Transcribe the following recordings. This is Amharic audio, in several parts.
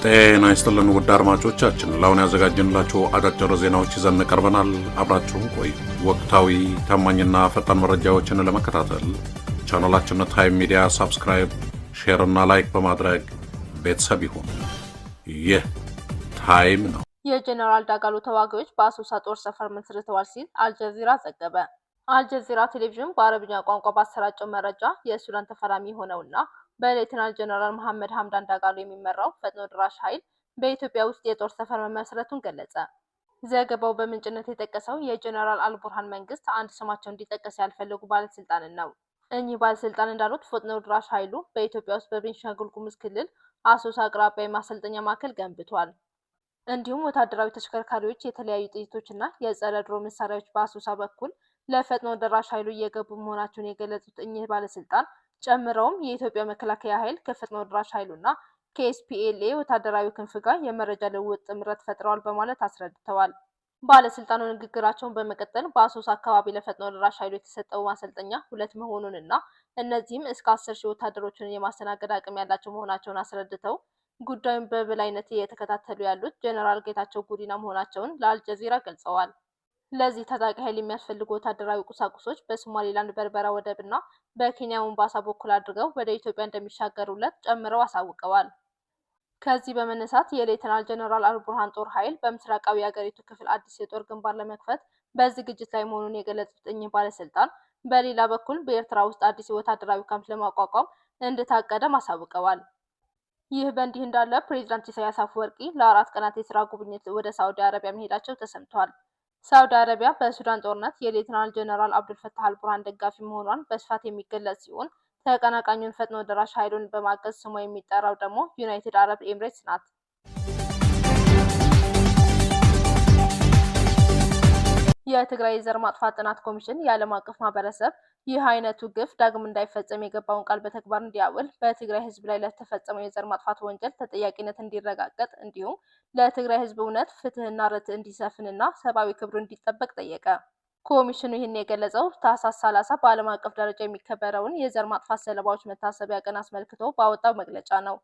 ጤና ይስጥልን ውድ አድማጮቻችን፣ ለአሁን ያዘጋጀንላችሁ አጫጭር ዜናዎች ይዘን ቀርበናል። አብራችሁን ቆዩ። ወቅታዊ ታማኝና ፈጣን መረጃዎችን ለመከታተል ቻናላችንን ታይም ሚዲያ ሰብስክራይብ፣ ሼር እና ላይክ በማድረግ ቤተሰብ ይሁን። ይህ ታይም ነው። የጀነራል ዳጋሎ ተዋጊዎች በአሶሳ ጦር ሰፈር መስርተዋል ሲል አልጀዚራ ዘገበ። አልጀዚራ ቴሌቪዥን በአረብኛ ቋንቋ ባሰራጨው መረጃ የሱዳን ተፈራሚ ሆነውና በሌተናል ጀነራል መሐመድ ሐምዳን ዳጋሎ የሚመራው ፈጥኖ ድራሽ ኃይል በኢትዮጵያ ውስጥ የጦር ሰፈር መመስረቱን ገለጸ። ዘገባው በምንጭነት የጠቀሰው የጀነራል አልቡርሃን መንግስት አንድ ስማቸው እንዲጠቀስ ያልፈለጉ ባለስልጣንን ነው። እኚህ ባለስልጣን እንዳሉት ፈጥኖ ድራሽ ኃይሉ በኢትዮጵያ ውስጥ በቤንሻንጉል ጉሙዝ ክልል አሶሳ አቅራቢያ የማሰልጠኛ ማዕከል ገንብቷል። እንዲሁም ወታደራዊ ተሽከርካሪዎች፣ የተለያዩ ጥይቶችና የጸረ ድሮን መሳሪያዎች በአሶሳ በኩል ለፈጥኖ ደራሽ ኃይሉ እየገቡ መሆናቸውን የገለጹት እኚህ ባለስልጣን ጨምረውም የኢትዮጵያ መከላከያ ኃይል ከፈጥኖ ደራሽ ኃይሉና ከኤስፒኤልኤ ወታደራዊ ክንፍ ጋር የመረጃ ልውውጥ ጥምረት ፈጥረዋል በማለት አስረድተዋል። ባለስልጣኑ ንግግራቸውን በመቀጠል በአሶሳ አካባቢ ለፈጥኖ ደራሽ ኃይሉ የተሰጠው ማሰልጠኛ 2 መሆኑንና እነዚህም እስከ 10,000 ወታደሮችን የማስተናገድ አቅም ያላቸው መሆናቸውን አስረድተው ጉዳዩን በበላይነት እየተከታተሉ ያሉት ጀነራል ጌታቸው ጉዲና መሆናቸውን ለአልጀዚራ ገልጸዋል። ለዚህ ታጣቂ ኃይል የሚያስፈልጉ ወታደራዊ ቁሳቁሶች በሶማሌላንድ በርበራ ወደብና በኬንያ ሞምባሳ በኩል አድርገው ወደ ኢትዮጵያ እንደሚሻገሩለት ጨምረው አሳውቀዋል። ከዚህ በመነሳት የሌተናል ጀነራል አልቡርሃን ጦር ኃይል በምስራቃዊ የአገሪቱ ክፍል አዲስ የጦር ግንባር ለመክፈት በዝግጅት ላይ መሆኑን የገለጹት እኚህ ባለስልጣን በሌላ በኩል በኤርትራ ውስጥ አዲስ ወታደራዊ ካምፕ ለማቋቋም እንደታቀደም አሳውቀዋል። ይህ በእንዲህ እንዳለ ፕሬዝዳንት ኢሳያስ አፈወርቂ ለ4 ቀናት የስራ ጉብኝት ወደ ሳውዲ አረቢያ መሄዳቸው ተሰምቷል። ሳውዲ አረቢያ በሱዳን ጦርነት የሌተናል ጀነራል አብዱልፈታህ አልቡርሃን ደጋፊ መሆኗን በስፋት የሚገለጽ ሲሆን ተቀናቃኙን ፈጥኖ ደራሽ ኃይሉን በማገዝ ስሟ የሚጠራው ደግሞ ዩናይትድ አረብ ኤምሬትስ ናት። የትግራይ የዘር ማጥፋት ጥናት ኮሚሽን የዓለም አቀፍ ማህበረሰብ ይህ አይነቱ ግፍ ዳግም እንዳይፈጸም የገባውን ቃል በተግባር እንዲያውል፣ በትግራይ ህዝብ ላይ ለተፈጸመው የዘር ማጥፋት ወንጀል ተጠያቂነት እንዲረጋገጥ እንዲሁም ለትግራይ ህዝብ እውነት፣ ፍትህና ርትዕ እንዲሰፍንና ሰብአዊ ክብሩ እንዲጠበቅ ጠየቀ። ኮሚሽኑ ይህን የገለጸው ታህሳስ 30 በዓለም አቀፍ ደረጃ የሚከበረውን የዘር ማጥፋት ሰለባዎች መታሰቢያ ቀን አስመልክቶ ባወጣው መግለጫ ነው።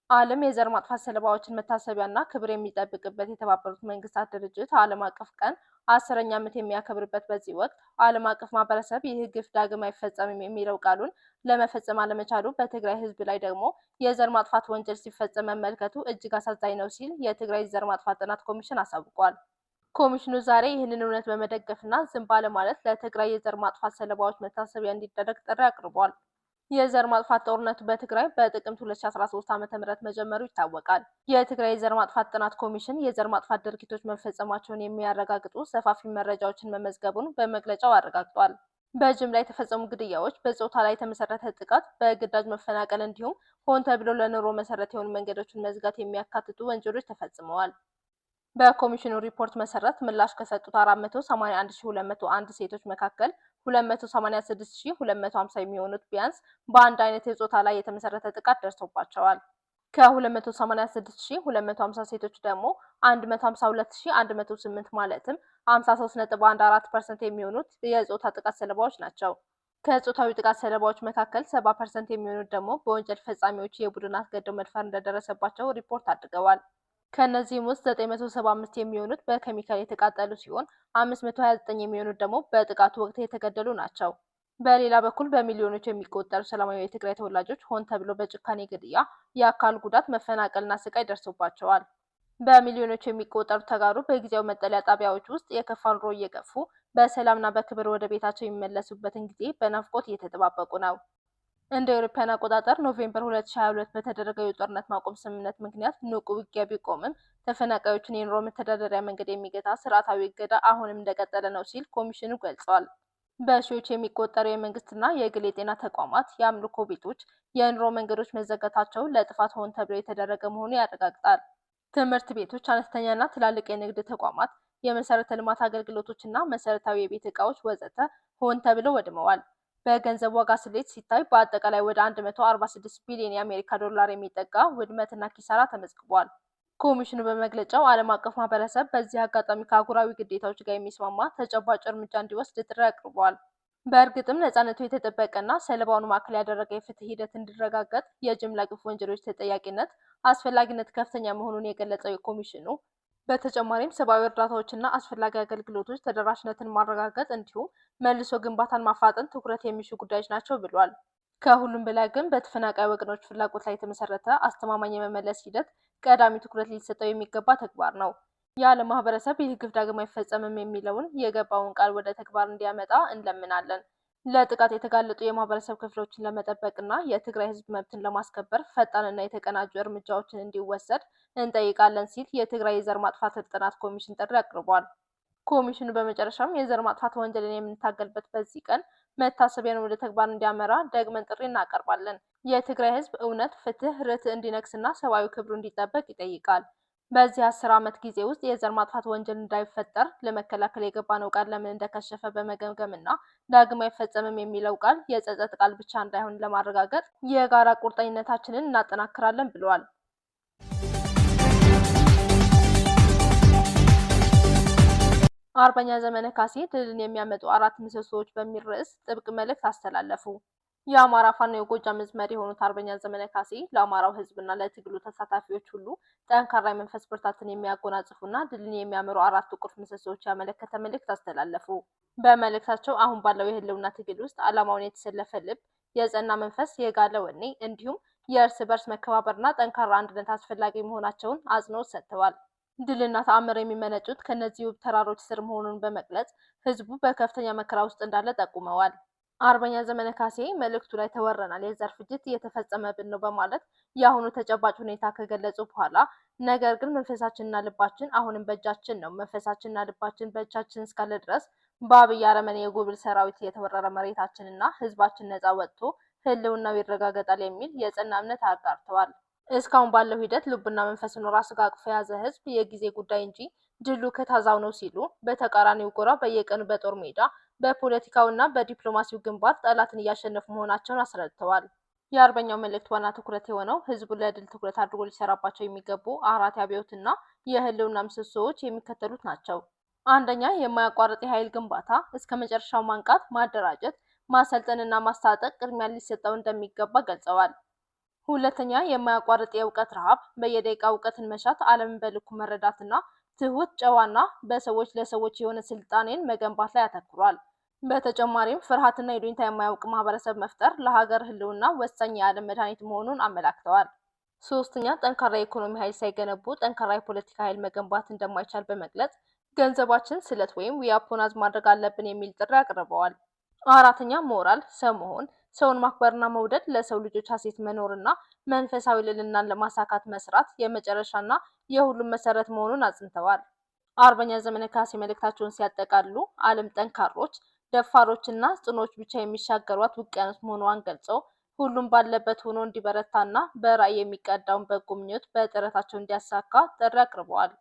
ዓለም የዘር ማጥፋት ሰለባዎችን መታሰቢያና ክብር የሚጠብቅበት የተባበሩት መንግስታት ድርጅት ዓለም አቀፍ ቀን 10ኛ ዓመት የሚያከብርበት በዚህ ወቅት ዓለም አቀፍ ማህበረሰብ ይህ ግፍ ዳግም አይፈጸምም የሚለው ቃሉን ለመፈጸም አለመቻሉ፣ በትግራይ ህዝብ ላይ ደግሞ የዘር ማጥፋት ወንጀል ሲፈጸም መመልከቱ እጅግ አሳዛኝ ነው ሲል የትግራይ ዘር ማጥፋት ጥናት ኮሚሽን አሳውቋል። ኮሚሽኑ ዛሬ ይህንን እውነት በመደገፍና ዝም ባለማለት ለትግራይ የዘር ማጥፋት ሰለባዎች መታሰቢያ እንዲደረግ ጥሪ አቅርቧል። የዘር ማጥፋት ጦርነቱ በትግራይ በጥቅምት 2013 ዓ.ም መጀመሩ ይታወቃል። የትግራይ የዘር ማጥፋት ጥናት ኮሚሽን የዘር ማጥፋት ድርጊቶች መፈጸማቸውን የሚያረጋግጡ ሰፋፊ መረጃዎችን መመዝገቡን በመግለጫው አረጋግጧል። በጅምላ የተፈጸሙ ግድያዎች፣ በጾታ ላይ የተመሰረተ ጥቃት፣ በግዳጅ መፈናቀል እንዲሁም ሆን ተብሎ ለኑሮ መሰረት የሆኑ መንገዶችን መዝጋት የሚያካትቱ ወንጀሎች ተፈጽመዋል። በኮሚሽኑ ሪፖርት መሰረት ምላሽ ከሰጡት 481,201 ሴቶች መካከል 286,250 የሚሆኑት ቢያንስ በአንድ አይነት የጾታ ላይ የተመሰረተ ጥቃት ደርሶባቸዋል። ከ286,250 ሴቶች ደግሞ 152,108 ማለትም 53.14% የሚሆኑት የጾታ ጥቃት ሰለባዎች ናቸው። ከጾታዊ ጥቃት ሰለባዎች መካከል 70% የሚሆኑት ደግሞ በወንጀል ፈጻሚዎች የቡድን አስገድዶ መድፈር እንደደረሰባቸው ሪፖርት አድርገዋል። ከነዚህም ውስጥ 975 የሚሆኑት በኬሚካል የተቃጠሉ ሲሆን 529 የሚሆኑት ደግሞ በጥቃቱ ወቅት የተገደሉ ናቸው። በሌላ በኩል በሚሊዮኖች የሚቆጠሩ ሰላማዊ የትግራይ ተወላጆች ሆን ተብሎ በጭካኔ ግድያ፣ የአካል ጉዳት፣ መፈናቀልና ስቃይ ደርሶባቸዋል። በሚሊዮኖች የሚቆጠሩ ተጋሩ በጊዜያዊ መጠለያ ጣቢያዎች ውስጥ የከፋ ኑሮ እየገፉ በሰላምና በክብር ወደ ቤታቸው የሚመለሱበትን ጊዜ በናፍቆት እየተጠባበቁ ነው። እንደ አውሮፓውያን አቆጣጠር ኖቬምበር 2022 በተደረገው የጦርነት ማቆም ስምምነት ምክንያት ንቁ ውጊያ ቢቆምም ተፈናቃዮችን የኑሮ መተዳደሪያ መንገድ የሚገታ ስርዓታዊ እገዳ አሁንም እንደቀጠለ ነው ሲል ኮሚሽኑ ገልጿል። በሺዎች የሚቆጠሩ የመንግስትና የግል የጤና ተቋማት፣ የአምልኮ ቤቶች፣ የኑሮ መንገዶች መዘጋታቸው ለጥፋት ሆን ተብሎ የተደረገ መሆኑን ያረጋግጣል። ትምህርት ቤቶች፣ አነስተኛና ትላልቅ የንግድ ተቋማት፣ የመሰረተ ልማት አገልግሎቶችና መሰረታዊ የቤት ዕቃዎች ወዘተ ሆን ተብለው ወድመዋል። በገንዘብ ዋጋ ስሌት ሲታይ በአጠቃላይ ወደ 146 ቢሊዮን የአሜሪካ ዶላር የሚጠጋ ውድመትና ኪሳራ ተመዝግቧል። ኮሚሽኑ በመግለጫው ዓለም አቀፍ ማህበረሰብ በዚህ አጋጣሚ ከአህጉራዊ ግዴታዎች ጋር የሚስማማ ተጨባጭ እርምጃ እንዲወስድ ጥሪ አቅርቧል። በእርግጥም ነፃነቱ የተጠበቀና ሰለባውን ማዕከል ያደረገ የፍትህ ሂደት እንዲረጋገጥ የጅምላ ግፍ ወንጀሎች ተጠያቂነት አስፈላጊነት ከፍተኛ መሆኑን የገለጸው የኮሚሽኑ በተጨማሪም ሰብአዊ እርዳታዎችና አስፈላጊ አገልግሎቶች ተደራሽነትን ማረጋገጥ እንዲሁም መልሶ ግንባታን ማፋጠን ትኩረት የሚሹ ጉዳዮች ናቸው ብሏል። ከሁሉም በላይ ግን በተፈናቃይ ወገኖች ፍላጎት ላይ የተመሰረተ አስተማማኝ የመመለስ ሂደት ቀዳሚ ትኩረት ሊሰጠው የሚገባ ተግባር ነው። የዓለም ማህበረሰብ ይህ ግፍ ዳግም አይፈጸምም የሚለውን የገባውን ቃል ወደ ተግባር እንዲያመጣ እንለምናለን። ለጥቃት የተጋለጡ የማህበረሰብ ክፍሎችን ለመጠበቅና የትግራይ ህዝብ መብትን ለማስከበር ፈጣንና የተቀናጁ እርምጃዎችን እንዲወሰድ እንጠይቃለን ሲል የትግራይ የዘር ማጥፋት ጥናት ኮሚሽን ጥሪ አቅርቧል። ኮሚሽኑ በመጨረሻም የዘር ማጥፋት ወንጀልን የምንታገልበት በዚህ ቀን መታሰቢያን ወደ ተግባር እንዲያመራ ደግመን ጥሪ እናቀርባለን። የትግራይ ህዝብ እውነት፣ ፍትህ፣ ርትዕ እንዲነግስና ሰብአዊ ክብሩ እንዲጠበቅ ይጠይቃል። በዚህ 10 ዓመት ጊዜ ውስጥ የዘር ማጥፋት ወንጀል እንዳይፈጠር ለመከላከል የገባነው ቃል ለምን እንደከሸፈ በመገምገምና ዳግም አይፈጸምም የሚለው ቃል የጸጸት ቃል ብቻ እንዳይሆን ለማረጋገጥ የጋራ ቁርጠኝነታችንን እናጠናክራለን ብለዋል። አርበኛ ዘመነ ካሴ ድልን የሚያመጡ 4 ምሰሶዎች በሚል ርዕስ ጥብቅ መልእክት አስተላለፉ። የአማራ ፋኖ የጎጃም ዕዝ መሪ የሆኑት አርበኛ ዘመነ ካሴ ለአማራው ህዝብና ለትግሉ ተሳታፊዎች ሁሉ ጠንካራ የመንፈስ ብርታትን የሚያጎናጽፉና ድልን የሚያመሩ 4 ቁልፍ ምሰሶዎች ያመለከተ መልእክት አስተላለፉ። በመልእክታቸው አሁን ባለው የህልውና ትግል ውስጥ ዓላማውን የተሰለፈ ልብ፣ የጸና መንፈስ፣ የጋለ ወኔ እንዲሁም የእርስ በርስ መከባበርና ጠንካራ አንድነት አስፈላጊ መሆናቸውን አጽንኦት ሰጥተዋል። ድልና ተአምር የሚመነጩት ከነዚህ ውብ ተራሮች ስር መሆኑን በመግለጽ ህዝቡ በከፍተኛ መከራ ውስጥ እንዳለ ጠቁመዋል። አርበኛ ዘመነ ካሴ መልእክቱ ላይ ተወረናል፣ የዘር ፍጅት እየተፈጸመብን ነው በማለት የአሁኑ ተጨባጭ ሁኔታ ከገለጹ በኋላ ነገር ግን መንፈሳችንና ልባችን አሁንም በእጃችን ነው። መንፈሳችንና ልባችን በእጃችን እስካለ ድረስ በአብይ አረመኔ የጉብል ሰራዊት የተወረረ መሬታችንና ህዝባችን ነጻ ወጥቶ ህልውናው ይረጋገጣል የሚል የጸና እምነት አጋርተዋል። እስካሁን ባለው ሂደት ልቡና መንፈሱን ራሱ ጋር አቅፎ የያዘ ህዝብ የጊዜ ጉዳይ እንጂ ድሉ ከታዛው ነው ሲሉ በተቃራኒው ጎራ በየቀኑ በጦር ሜዳ በፖለቲካውና በዲፕሎማሲው ግንባር ጠላትን እያሸነፉ መሆናቸውን አስረድተዋል። የአርበኛው መልእክት ዋና ትኩረት የሆነው ህዝቡ ለድል ትኩረት አድርጎ ሊሰራባቸው የሚገቡ 4 የአብዮትና የህልውና ምሰሶዎች የሚከተሉት ናቸው። አንደኛ፣ የማያቋርጥ የኃይል ግንባታ እስከ መጨረሻው ማንቃት፣ ማደራጀት፣ ማሰልጠንና ማስታጠቅ ቅድሚያ ሊሰጠው እንደሚገባ ገልጸዋል። ሁለተኛ፣ የማያቋርጥ የእውቀት ረሃብ፣ በየደቂቃ እውቀትን መሻት፣ ዓለምን በልኩ መረዳትና ትሁት፣ ጨዋና በሰዎች ለሰዎች የሆነ ስልጣኔን መገንባት ላይ ያተኩራል። በተጨማሪም ፍርሃትና ይሉኝታ የማያውቅ ማህበረሰብ መፍጠር ለሀገር ህልውና ወሳኝ የዓለም መድኃኒት መሆኑን አመላክተዋል። ሶስተኛ፣ ጠንካራ የኢኮኖሚ ኃይል ሳይገነቡ ጠንካራ የፖለቲካ ኃይል መገንባት እንደማይቻል በመግለጽ ገንዘባችን ስለት ወይም ዊያፖናዝ ማድረግ አለብን የሚል ጥሪ አቅርበዋል። አራተኛ፣ ሞራል ሰው መሆን፣ ሰውን ማክበርና መውደድ፣ ለሰው ልጆች ሀሴት መኖርና መንፈሳዊ ልዕልናን ለማሳካት መስራት የመጨረሻና የሁሉም መሰረት መሆኑን አጽንተዋል። አርበኛ ዘመነ ካሴ መልእክታቸውን ሲያጠቃልሉ ዓለም ጠንካሮች፣ ደፋሮችና ጽኖች ብቻ የሚሻገሯት ውቅያኖስ መሆኗን ገልጸው ሁሉም ባለበት ሆኖ እንዲበረታና በራዕይ የሚቀዳውን በጎ ምኞት በጥረታቸው እንዲያሳካ ጥሪ አቅርበዋል።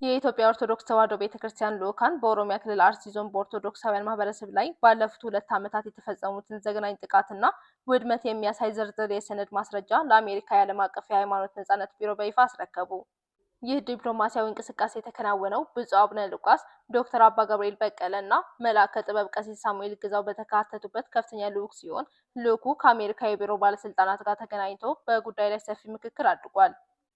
የኢትዮጵያ ኦርቶዶክስ ተዋሕዶ ቤተክርስቲያን ልዑካን በኦሮሚያ ክልል አርሲ ዞን በኦርቶዶክሳውያን ማህበረሰብ ላይ ባለፉት 2 ዓመታት የተፈጸሙትን ዘግናኝ ጥቃትና ውድመት የሚያሳይ ዝርዝር የሰነድ ማስረጃ ለአሜሪካ የዓለም አቀፍ የሃይማኖት ነጻነት ቢሮ በይፋ አስረከቡ። ይህ ዲፕሎማሲያዊ እንቅስቃሴ የተከናወነው ብፁዕ አቡነ ሉቃስ፣ ዶክተር አባ ገብርኤል በቀለ እና መልአከ ጥበብ ቀሲስ ሳሙኤል ግዛው በተካተቱበት ከፍተኛ ልዑክ ሲሆን ልዑኩ ከአሜሪካ የቢሮ ባለስልጣናት ጋር ተገናኝቶ በጉዳይ ላይ ሰፊ ምክክር አድርጓል።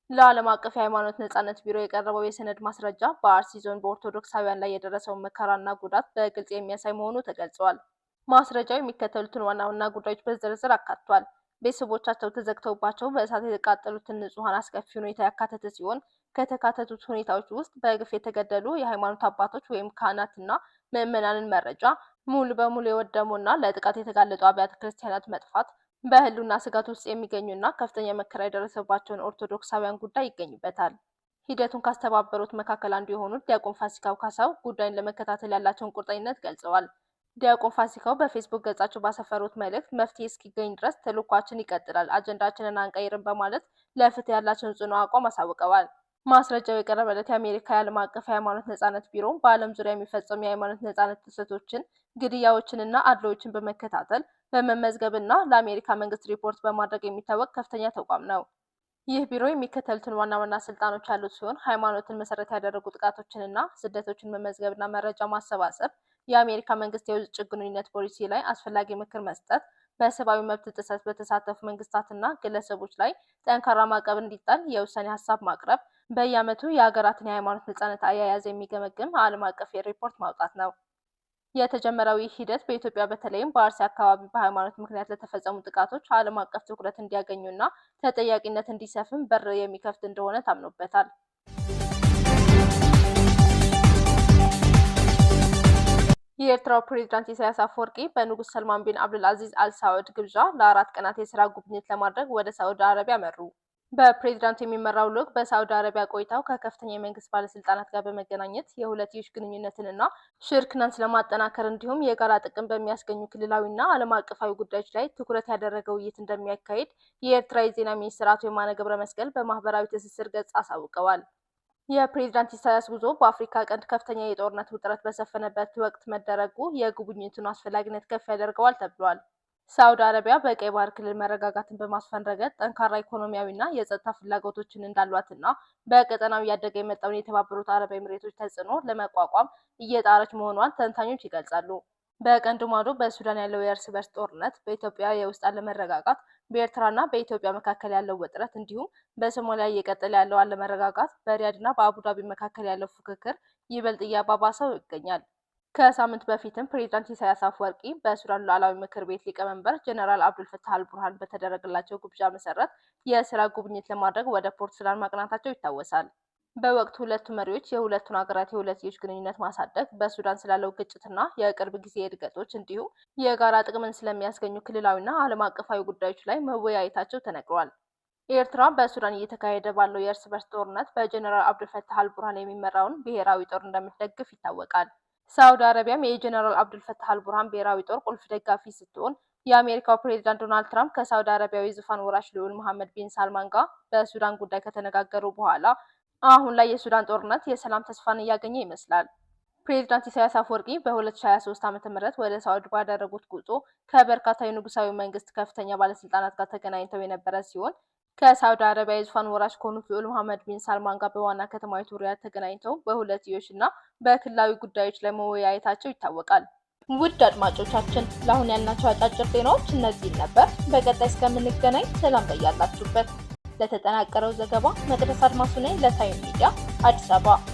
ለዓለም አቀፍ የሃይማኖት ነጻነት ቢሮ የቀረበው የሰነድ ማስረጃ በአርሲ ዞን በኦርቶዶክሳውያን ላይ የደረሰውን መከራና ጉዳት በግልጽ የሚያሳይ መሆኑ ተገልጿል። ማስረጃው የሚከተሉትን ዋና ዋና ጉዳዮች በዝርዝር አካቷል። ቤተሰቦቻቸው ተዘግተውባቸው በእሳት የተቃጠሉትን ንጹሐን አስከፊ ሁኔታ ያካተተ ሲሆን ከተካተቱት ሁኔታዎች ውስጥ በግፍ የተገደሉ የሃይማኖት አባቶች ወይም ካህናትና ምዕመናንን መረጃ፣ ሙሉ በሙሉ የወደሙና ለጥቃት የተጋለጡ አብያተ ክርስቲያናት መጥፋት፣ በህልውና ስጋት ውስጥ የሚገኙና ከፍተኛ መከራ የደረሰባቸውን ኦርቶዶክሳውያን ጉዳይ ይገኙበታል። ሂደቱን ካስተባበሩት መካከል አንዱ የሆኑት ዲያቆን ፋሲካው ካሳው ጉዳዩን ለመከታተል ያላቸውን ቁርጠኝነት ገልጸዋል። ዲያቆን ፋሲካው በፌስቡክ ገጻቸው ባሰፈሩት መልእክት መፍትሄ እስኪገኝ ድረስ ተልዕኳችን ይቀጥላል፣ አጀንዳችንን አንቀይርም በማለት ለፍትህ ያላቸውን ጽኑ አቋም አሳውቀዋል። ማስረጃው የቀረበለት የአሜሪካ የዓለም አቀፍ የሃይማኖት ነጻነት ቢሮ በዓለም ዙሪያ የሚፈጸሙ የሃይማኖት ነጻነት ጥሰቶችን፣ ግድያዎችንና አድሎዎችን በመከታተል በመመዝገብና ለአሜሪካ መንግስት ሪፖርት በማድረግ የሚታወቅ ከፍተኛ ተቋም ነው። ይህ ቢሮ የሚከተሉትን ዋና ዋና ስልጣኖች ያሉት ሲሆን ሃይማኖትን መሰረት ያደረጉ ጥቃቶችንና ስደቶችን መመዝገብና መረጃ ማሰባሰብ፣ የአሜሪካ መንግስት የውጭ ግንኙነት ፖሊሲ ላይ አስፈላጊ ምክር መስጠት፣ በሰብአዊ መብት ጥሰት በተሳተፉ መንግስታትና ግለሰቦች ላይ ጠንካራ ማዕቀብ እንዲጣል የውሳኔ ሀሳብ ማቅረብ፣ በየዓመቱ የሀገራትን የሃይማኖት ነጻነት አያያዝ የሚገመግም ዓለም አቀፍ ሪፖርት ማውጣት ነው። የተጀመረው ይህ ሂደት በኢትዮጵያ በተለይም በአርሲ አካባቢ በሃይማኖት ምክንያት ለተፈጸሙ ጥቃቶች ዓለም አቀፍ ትኩረት እንዲያገኙና ተጠያቂነት እንዲሰፍን በር የሚከፍት እንደሆነ ታምኖበታል። የኤርትራው ፕሬዝዳንት ኢሳያስ አፈወርቂ በንጉስ ሰልማን ቢን አብዱልአዚዝ አልሳዑድ ግብዣ ለ4 ቀናት የስራ ጉብኝት ለማድረግ ወደ ሳዑዲ አረቢያ መሩ። በፕሬዝዳንቱ የሚመራው ልዑክ በሳዑዲ አረቢያ ቆይታው ከከፍተኛ የመንግስት ባለስልጣናት ጋር በመገናኘት የሁለትዮሽ ግንኙነትንና ሽርክናን ስለማጠናከር እንዲሁም የጋራ ጥቅም በሚያስገኙ ክልላዊና ዓለም አቀፋዊ ጉዳዮች ላይ ትኩረት ያደረገ ውይይት እንደሚያካሂድ የኤርትራ የዜና ሚኒስትር አቶ የማነ ገብረ መስቀል በማህበራዊ ትስስር ገጽ አሳውቀዋል። የፕሬዝዳንት ኢሳያስ ጉዞ በአፍሪካ ቀንድ ከፍተኛ የጦርነት ውጥረት በሰፈነበት ወቅት መደረጉ የጉብኝቱን አስፈላጊነት ከፍ ያደርገዋል ተብሏል። ሳዑዲ አረቢያ በቀይ ባህር ክልል መረጋጋትን በማስፈን ረገድ ጠንካራ ኢኮኖሚያዊና የጸጥታ ፍላጎቶችን እንዳሏትና በቀጠናው እያደገ የመጣውን የተባበሩት አረብ ኤሚሬቶች ተጽዕኖ ለመቋቋም እየጣረች መሆኗን ተንታኞች ይገልጻሉ። በቀንዱ ማዶ በሱዳን ያለው የእርስ በርስ ጦርነት፣ በኢትዮጵያ የውስጥ አለመረጋጋት፣ በኤርትራና በኢትዮጵያ መካከል ያለው ውጥረት እንዲሁም በሶማሊያ እየቀጠለ ያለው አለመረጋጋት በሪያድና በአቡዳቢ መካከል ያለው ፉክክር ይበልጥ እያባባሰው ይገኛል። ከሳምንት በፊትም ፕሬዝዳንት ኢሳያስ አፈወርቂ በሱዳን ሉዓላዊ ምክር ቤት ሊቀመንበር ጀነራል አብዱልፈታህ አልቡርሃን በተደረገላቸው ግብዣ መሰረት የስራ ጉብኝት ለማድረግ ወደ ፖርት ሱዳን ማቅናታቸው ይታወሳል። በወቅቱ ሁለቱ መሪዎች የሁለቱን ሀገራት የሁለትዮሽ ግንኙነት ማሳደግ፣ በሱዳን ስላለው ግጭትና የቅርብ ጊዜ እድገቶች እንዲሁም የጋራ ጥቅምን ስለሚያስገኙ ክልላዊና ዓለም አቀፋዊ ጉዳዮች ላይ መወያየታቸው ተነግሯል። ኤርትራ በሱዳን እየተካሄደ ባለው የእርስ በርስ ጦርነት በጀነራል አብዱልፈታህ አልቡርሃን የሚመራውን ብሔራዊ ጦር እንደምትደግፍ ይታወቃል። ሳዑዲ አረቢያም የጀነራል አብዱልፈታህ አልቡርሃን ብሔራዊ ጦር ቁልፍ ደጋፊ ስትሆን የአሜሪካው ፕሬዝዳንት ዶናልድ ትራምፕ ከሳዑዲ አረቢያዊ ዙፋን ወራሽ ልዑል መሐመድ ቢን ሳልማን ጋር በሱዳን ጉዳይ ከተነጋገሩ በኋላ አሁን ላይ የሱዳን ጦርነት የሰላም ተስፋን እያገኘ ይመስላል። ፕሬዝዳንት ኢሳያስ አፈወርቂ በ2023 ዓ.ም ወደ ሳዑዲ ባደረጉት ጉዞ ከበርካታ የንጉሳዊ መንግስት ከፍተኛ ባለስልጣናት ጋር ተገናኝተው የነበረ ሲሆን ከሳዑዲ አረቢያ የዙፋን ወራሽ ከሆኑት ልዑል መሐመድ ቢን ሳልማን ጋር በዋና ከተማይቱ ሪያድ ተገናኝተው በሁለትዮሽና በክልላዊ ጉዳዮች ላይ መወያየታቸው ይታወቃል። ውድ አድማጮቻችን ለአሁን ያልናቸው አጫጭር ዜናዎች እነዚህን ነበር። በቀጣይ እስከምንገናኝ ሰላም በያላችሁበት። ለተጠናቀረው ዘገባ መቅደስ አድማሱ ነኝ ለታይም ሚዲያ አዲስ አበባ።